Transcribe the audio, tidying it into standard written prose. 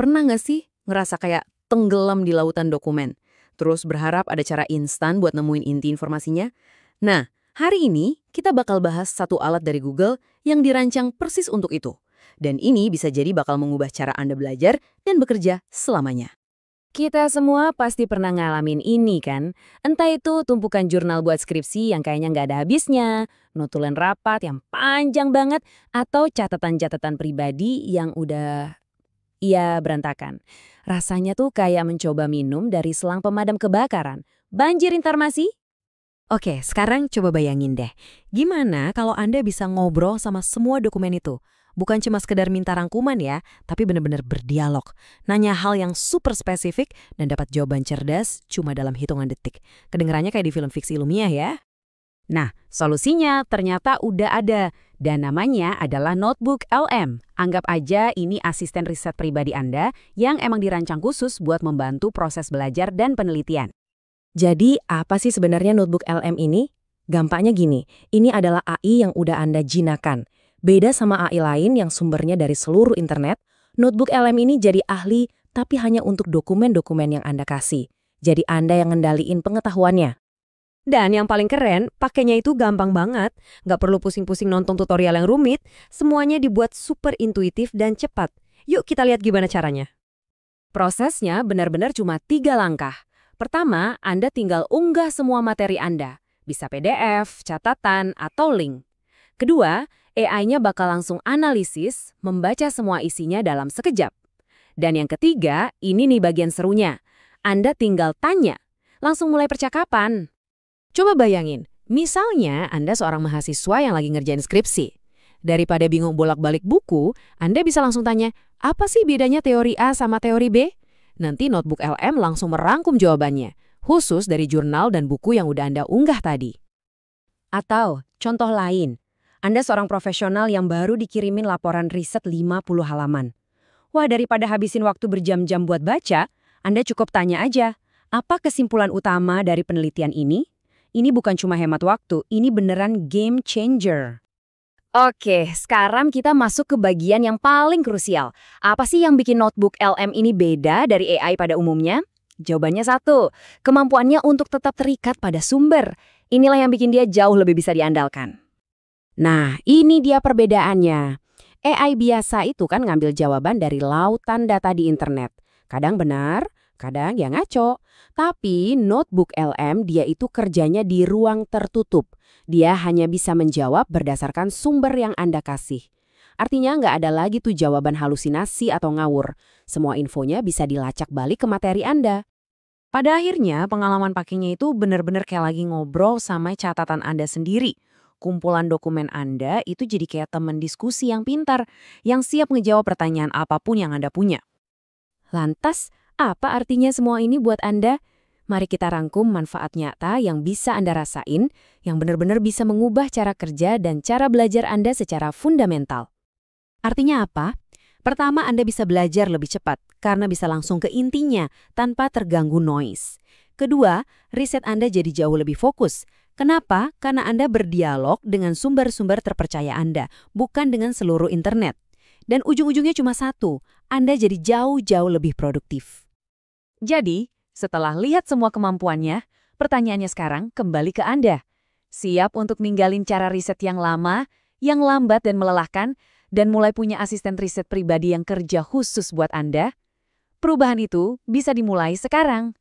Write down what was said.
Pernah nggak sih ngerasa kayak tenggelam di lautan dokumen? Terus berharap ada cara instan buat nemuin inti informasinya? Nah, hari ini kita bakal bahas satu alat dari Google yang dirancang persis untuk itu. Dan ini bisa jadi bakal mengubah cara Anda belajar dan bekerja selamanya. Kita semua pasti pernah ngalamin ini kan? Entah itu tumpukan jurnal buat skripsi yang kayaknya nggak ada habisnya, notulen rapat yang panjang banget, atau catatan-catatan pribadi yang udah, berantakan. Rasanya tuh kayak mencoba minum dari selang pemadam kebakaran. Banjir informasi? Oke, sekarang coba bayangin deh. Gimana kalau Anda bisa ngobrol sama semua dokumen itu? Bukan cuma sekedar minta rangkuman ya, tapi benar-benar berdialog. Nanya hal yang super spesifik dan dapat jawaban cerdas cuma dalam hitungan detik. Kedengarannya kayak di film fiksi ilmiah ya. Nah, solusinya ternyata udah ada. Dan namanya adalah Notebook LM. Anggap aja ini asisten riset pribadi Anda yang emang dirancang khusus buat membantu proses belajar dan penelitian. Jadi, apa sih sebenarnya Notebook LM ini? Gampangnya gini, ini adalah AI yang udah Anda jinakan. Beda sama AI lain yang sumbernya dari seluruh internet, Notebook LM ini jadi ahli tapi hanya untuk dokumen-dokumen yang Anda kasih. Jadi Anda yang ngendaliin pengetahuannya. Dan yang paling keren, pakainya itu gampang banget. Nggak perlu pusing-pusing nonton tutorial yang rumit, semuanya dibuat super intuitif dan cepat. Yuk kita lihat gimana caranya. Prosesnya benar-benar cuma 3 langkah. Pertama, Anda tinggal unggah semua materi Anda. Bisa PDF, catatan, atau link. Kedua, AI-nya bakal langsung analisis, membaca semua isinya dalam sekejap. Dan yang ketiga, ini nih bagian serunya. Anda tinggal tanya, langsung mulai percakapan. Coba bayangin, misalnya Anda seorang mahasiswa yang lagi ngerjain skripsi. Daripada bingung bolak-balik buku, Anda bisa langsung tanya, apa sih bedanya teori A sama teori B? Nanti Notebook LM langsung merangkum jawabannya, khusus dari jurnal dan buku yang udah Anda unggah tadi. Atau, contoh lain, Anda seorang profesional yang baru dikirimin laporan riset 50 halaman. Wah, daripada habisin waktu berjam-jam buat baca, Anda cukup tanya aja, apa kesimpulan utama dari penelitian ini? Ini bukan cuma hemat waktu, ini beneran game changer. Oke, sekarang kita masuk ke bagian yang paling krusial. Apa sih yang bikin Notebook LM ini beda dari AI pada umumnya? Jawabannya satu, kemampuannya untuk tetap terikat pada sumber. Inilah yang bikin dia jauh lebih bisa diandalkan. Nah, ini dia perbedaannya. AI biasa itu kan ngambil jawaban dari lautan data di internet. Kadang benar, kadang ya ngaco. Tapi Notebook LM dia itu kerjanya di ruang tertutup. Dia hanya bisa menjawab berdasarkan sumber yang Anda kasih. Artinya nggak ada lagi tuh jawaban halusinasi atau ngawur. Semua infonya bisa dilacak balik ke materi Anda. Pada akhirnya pengalaman pakainya itu benar-benar kayak lagi ngobrol sama catatan Anda sendiri. Kumpulan dokumen Anda itu jadi kayak teman diskusi yang pintar, yang siap ngejawab pertanyaan apapun yang Anda punya. Lantas, apa artinya semua ini buat Anda? Mari kita rangkum manfaat nyata yang bisa Anda rasain, yang benar-benar bisa mengubah cara kerja dan cara belajar Anda secara fundamental. Artinya apa? Pertama, Anda bisa belajar lebih cepat, karena bisa langsung ke intinya, tanpa terganggu noise. Kedua, riset Anda jadi jauh lebih fokus. Kenapa? Karena Anda berdialog dengan sumber-sumber terpercaya Anda, bukan dengan seluruh internet. Dan ujung-ujungnya cuma satu, Anda jadi jauh-jauh lebih produktif. Jadi, setelah lihat semua kemampuannya, pertanyaannya sekarang kembali ke Anda. Siap untuk ninggalin cara riset yang lama, yang lambat dan melelahkan, dan mulai punya asisten riset pribadi yang kerja khusus buat Anda? Perubahan itu bisa dimulai sekarang.